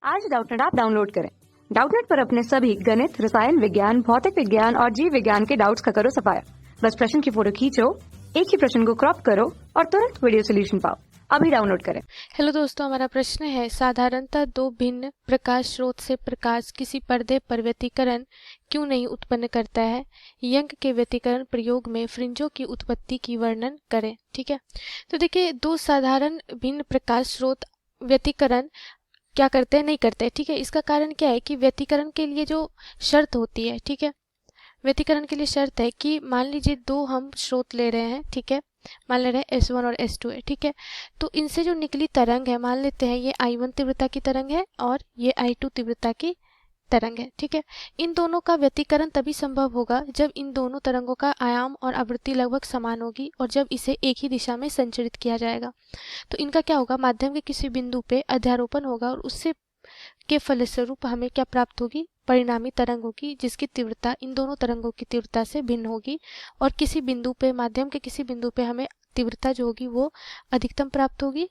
आज Doubtnut app download करें। Doubtnut पर अपने सभी गणित, रसायन विज्ञान, भौतिक विज्ञान और जीव विज्ञान के डाउट्स का करो सफाया। बस प्रश्न की फोटो खींचो, एक ही प्रश्न को क्रॉप करो और तुरंत वीडियो सोल्यूशन पाओ। अभी डाउनलोड करें। हेलो दोस्तों, हमारा प्रश्न है साधारणतः दो भिन्न प्रकाश स्रोत से प्रकाश किसी पर्दे पर व्यतिकरण क्यों नहीं उत्पन्न करता है। यंग के व्यतिकरण प्रयोग में फ्रिंजों की उत्पत्ति की वर्णन करें। ठीक है, तो देखिए दो साधारण भिन्न प्रकाश स्रोत व्यतिकरण क्या करते हैं, नहीं करते। ठीक है, इसका कारण क्या है कि व्यतिकरण के लिए जो शर्त होती है, ठीक है, व्यतिकरण के लिए शर्त है कि मान लीजिए दो हम स्रोत ले रहे हैं, ठीक है, मान ले रहे हैं S1 और S2 है, ठीक है, तो इनसे जो निकली तरंग है, मान लेते हैं ये I1 तीव्रता की तरंग है और ये I2 तीव्रता की तरंग है। ठीक है, इन दोनों का व्यतिकरण तभी संभव होगा जब इन दोनों तरंगों का आयाम और आवृत्ति लगभग समान होगी और जब इसे एक ही दिशा में संचरित किया जाएगा। तो इनका क्या होगा, माध्यम के किसी बिंदु पे अध्यारोपण होगा और उससे के फलस्वरूप हमें क्या प्राप्त होगी, परिणामी तरंग होगी जिसकी तीव्रता इन दोनों तरंगों की तीव्रता से भिन्न होगी और किसी बिंदु पे, माध्यम के किसी बिंदु पे हमें तीव्रता जो होगी वो अधिकतम प्राप्त होगी।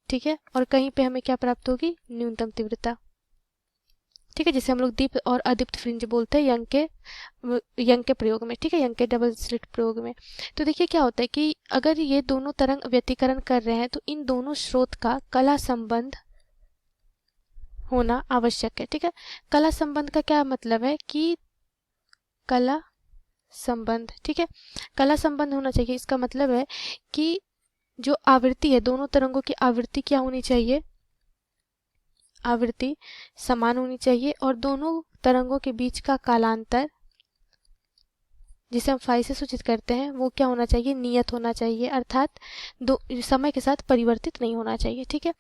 ठीक है, और कहीं पे हमें क्या प्राप्त होगी, न्यूनतम तीव्रता। ठीक है, जिसे हम लोग दीप्त और अदीप्त फ्रिंज बोलते हैं यंग के प्रयोग में। ठीक है, यंग के डबल स्लिट प्रयोग में। तो देखिए क्या होता है कि अगर ये दोनों तरंग व्यतिकरण कर रहे हैं तो इन दोनों स्रोत का कला संबंध होना आवश्यक है। ठीक है, कला संबंध का क्या मतलब है कि कला संबंध, ठीक है, कला संबंध होना चाहिए। इसका मतलब है कि जो आवृत्ति है, दोनों तरंगों की आवृत्ति क्या होनी चाहिए, आवृत्ति समान होनी चाहिए और दोनों तरंगों के बीच का कालांतर, जिसे हम फाई से सूचित करते हैं, वो क्या होना चाहिए, नियत होना चाहिए, अर्थात दो समय के साथ परिवर्तित नहीं होना चाहिए। ठीक है,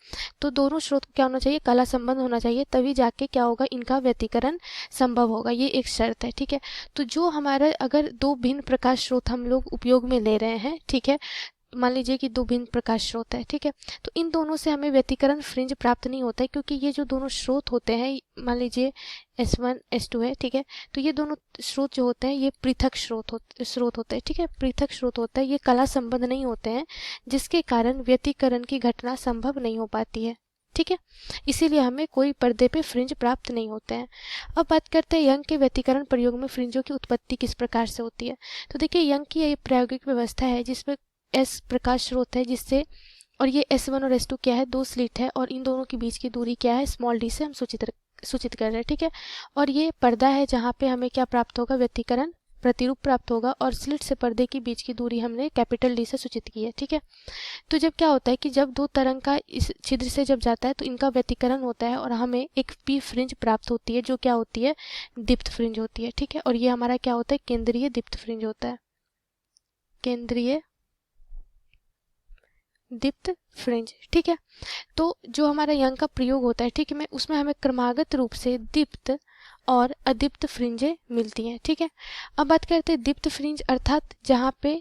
तो दोनों स्रोत को क्या होना चाहिए, कला संबंध होना चाहिए, तभी जाके क्या होगा, इनका व्यतिकरण संभव होगा। ये एक शर्त है। ठीक है, तो जो हमारा अगर दो भिन्न प्रकाश स्रोत हम लोग उपयोग में ले रहे हैं, ठीक है, मान लीजिए कि दो भिन्न प्रकाश स्रोत है, ठीक है, तो इन दोनों से हमें व्यतिकरण फ्रिंज प्राप्त नहीं होता है क्योंकि ये जो दोनों स्रोत होते हैं, मान लीजिए S1 S2 है, ठीक है, तो ये दोनों स्रोत जो होते हैं ये पृथक स्रोत होते हैं। ठीक है, पृथक स्रोत होता है, ये कला संबंध नहीं होते हैं, जिसके कारण व्यतिकरण की घटना संभव नहीं हो पाती है। ठीक है, इसीलिए हमें कोई पर्दे पे फ्रिंज प्राप्त नहीं होते हैं। अब बात करते हैं यंग के व्यतिकरण प्रयोग में फ्रिंजों की उत्पत्ति किस प्रकार से होती है। तो देखिए यंग की ये प्रायोगिक व्यवस्था है जिसमें S प्रकाश स्रोत है, जिससे, और ये S1 और S2 क्या है, दो स्लिट है और इन दोनों के बीच की दूरी क्या है, स्मॉल d से हम सूचित कर रहे हैं। ठीक है, और ये पर्दा है जहाँ पे हमें क्या प्राप्त होगा, व्यतिकरण प्रतिरूप प्राप्त होगा और स्लिट से पर्दे के बीच की दूरी हमने कैपिटल D से सूचित की है। ठीक है, तो जब क्या होता है कि जब दो तरंग का इस छिद्र से जब जाता है तो इनका व्यतिकरण होता है और हमें एक पी फ्रिंज प्राप्त होती है जो क्या होती है, दीप्त फ्रिंज होती है। ठीक है, और ये हमारा क्या होता है, केंद्रीय दीप्त फ्रिंज होता है, केंद्रीय दीप्त फ्रिंज। ठीक है, तो जो हमारा यंग का प्रयोग होता है, ठीक है, उसमें हमें क्रमागत रूप से दीप्त और अदीप्त फ्रिंजें मिलती हैं। ठीक है, अब बात करते हैं दीप्त फ्रिंज, अर्थात जहाँ पे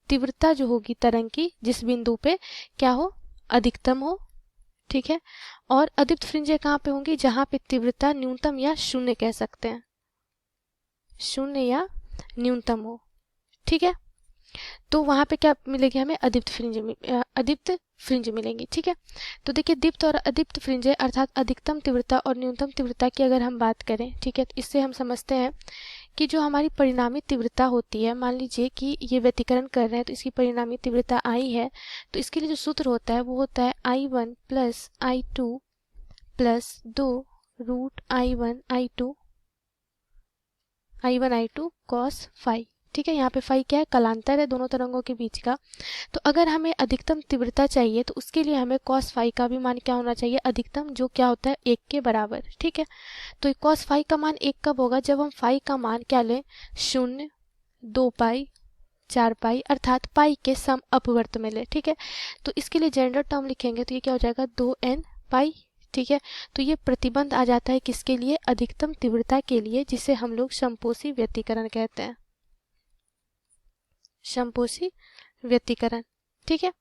तीव्रता जो होगी तरंग की जिस बिंदु पे क्या हो, अधिकतम हो। ठीक है, और अदीप्त फ्रिंजें कहाँ पे होंगी, जहाँ पे तीव्रता न्यूनतम या शून्य कह सकते हैं, शून्य या न्यूनतम हो। ठीक है, तो वहां पे क्या मिलेगी, हमें अदीप्त फ्रिंज मिलेंगी। ठीक है, तो देखिए दीप्त और अदीप्त फ्रिंजें अर्थात अधिकतम तीव्रता और न्यूनतम तीव्रता की अगर हम बात करें, ठीक है, तो इससे हम समझते हैं कि जो हमारी परिणामी तीव्रता होती है, मान लीजिए कि ये व्यतिकरण कर रहे हैं तो इसकी परिणामी तीव्रता I है, तो इसके लिए जो सूत्र होता है वो होता है I1 plus I2 plus 2 root I1 I2 cos phi. ठीक है, यहाँ पे फाई क्या है, कलांतर है दोनों तरंगों के बीच का। तो अगर हमें अधिकतम तीव्रता चाहिए तो उसके लिए हमें कॉस फाई का भी मान क्या होना चाहिए, अधिकतम, जो क्या होता है 1 के बराबर। ठीक है, तो कॉस फाई का मान 1 कब होगा, जब हम फाई का मान क्या लें, 0, 2 पाई, 4 पाई, अर्थात पाई के सम अपवर्त में ले। ठीक है, तो इसके लिए जनरल टर्म लिखेंगे तो ये क्या हो जाएगा, 2n पाई। ठीक है, तो ये प्रतिबंध आ जाता है किसके लिए, अधिकतम तीव्रता के लिए, जिसे हम लोग समपोषी व्यतिकरण कहते हैं, समपोषी व्यतिकरण। ठीक है,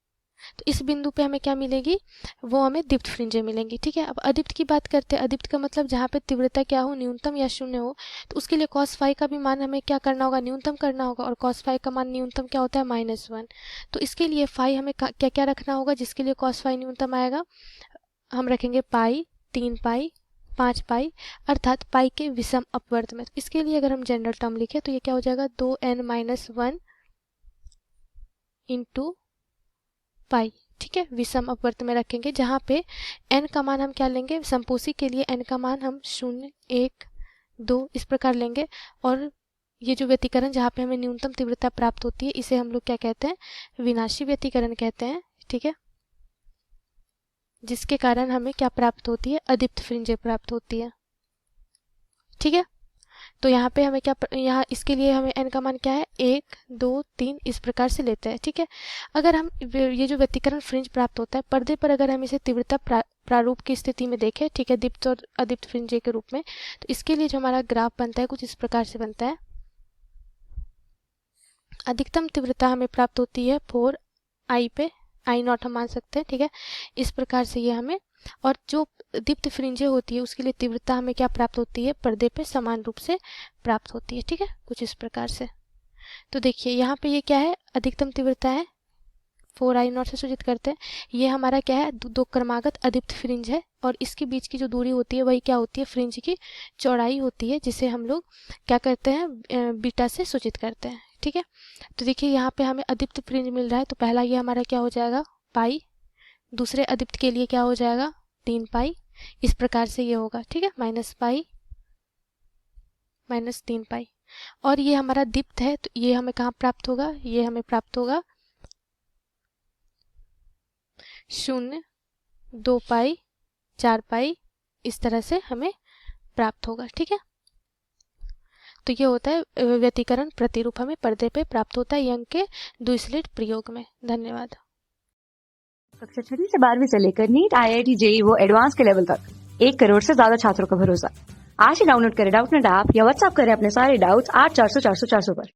तो इस बिंदु पे हमें क्या मिलेगी, वो हमें दीप्त फ्रिंजें मिलेंगी। ठीक है, अब अदीप्त की बात करते हैं। अदीप्त का मतलब जहाँ पे तीव्रता क्या हो, न्यूनतम या शून्य हो, तो उसके लिए कॉस फाई का भी मान हमें क्या करना होगा, न्यूनतम करना होगा, और कॉस फाई का मान न्यूनतम क्या होता है, -1। तो इसके लिए फाई हमें क्या क्या रखना होगा जिसके लिए कॉस फाई न्यूनतम आएगा, हम रखेंगे पाई, 3 पाई, 5 पाई, अर्थात पाई के विषम अपवर्त में। इसके लिए अगर हम जनरल टर्म लिखें तो ये क्या हो जाएगा, 2n-1 इंटू पाई, ठीक है, विषम अपवर्त में रखेंगे, जहाँ पे n का मान हम क्या लेंगे, समपोषी के लिए n का मान हम 0, 1, 2 इस प्रकार लेंगे। और ये जो व्यतिकरण जहाँ पे हमें न्यूनतम तीव्रता प्राप्त होती है, इसे हम लोग क्या कहते हैं, विनाशी व्यतिकरण कहते हैं, ठीक है, जिसके कारण हमें क्या प्राप्त होती है, अदीप्त फ्रिंजें प्राप्त होती है, ठीक है। तो यहाँ पे हमें क्या, यहाँ इसके लिए हमें n का मान क्या है, 1, 2, 3 इस प्रकार से लेते हैं, ठीक है। अगर हम ये जो व्यतिकरण फ्रिंज प्राप्त होता है पर्दे पर, अगर हम इसे तीव्रता प्रारूप की स्थिति में देखें, ठीक है, दीप्त और अदीप्त फ्रिंजे के रूप में, तो इसके लिए जो हमारा ग्राफ बनता है कुछ इस प्रकार से बनता है। अधिकतम तीव्रता हमें प्राप्त होती है 4i पे, I0 हम मान सकते हैं, ठीक है, इस प्रकार से ये हमें, और जो दीप्त फ्रिंजे होती है उसके लिए तीव्रता हमें क्या प्राप्त होती है, पर्दे पे समान रूप से प्राप्त होती है, ठीक है, कुछ इस प्रकार से। तो देखिए यहाँ पे ये क्या है, अधिकतम तीव्रता है, 4i0 से सूचित करते हैं। ये हमारा क्या है, दो क्रमागत अदीप्त फ्रिंज है, और इसके बीच की जो दूरी होती है वही क्या होती है, फ्रिंज की चौड़ाई होती है, जिसे हम लोग क्या करते हैं, बीटा से सूचित करते हैं, ठीक है। तो देखिए यहाँ पे हमें अदीप्त फ्रिंज मिल रहा है, तो पहला ये हमारा क्या हो जाएगा, पाई, दूसरे अदीप्त के लिए क्या हो जाएगा, 3 पाई, इस प्रकार से ये होगा, ठीक है, माइनस पाई, माइनस 3 पाई। और ये हमारा दीप्त है, तो ये हमें कहाँ प्राप्त होगा, ये हमें प्राप्त होगा 0, 2 पाई, 4 पाई, इस तरह से हमें प्राप्त होगा, ठीक है। तो ये होता है व्यतिकरण प्रतिरूप, हमें पर्दे पे प्राप्त होता है यंग के द्विस्लिट प्रयोग में। धन्यवाद। कक्षा 6 से 12वीं से लेकर नीट, IIT, JEE वो एडवांस के लेवल तक 1 करोड़ से ज्यादा छात्रों का भरोसा। आज ही डाउनलोड करें डाउटनेट ऐप या व्हाट्सएप करें अपने सारे डाउट्स 8400 400 400 पर।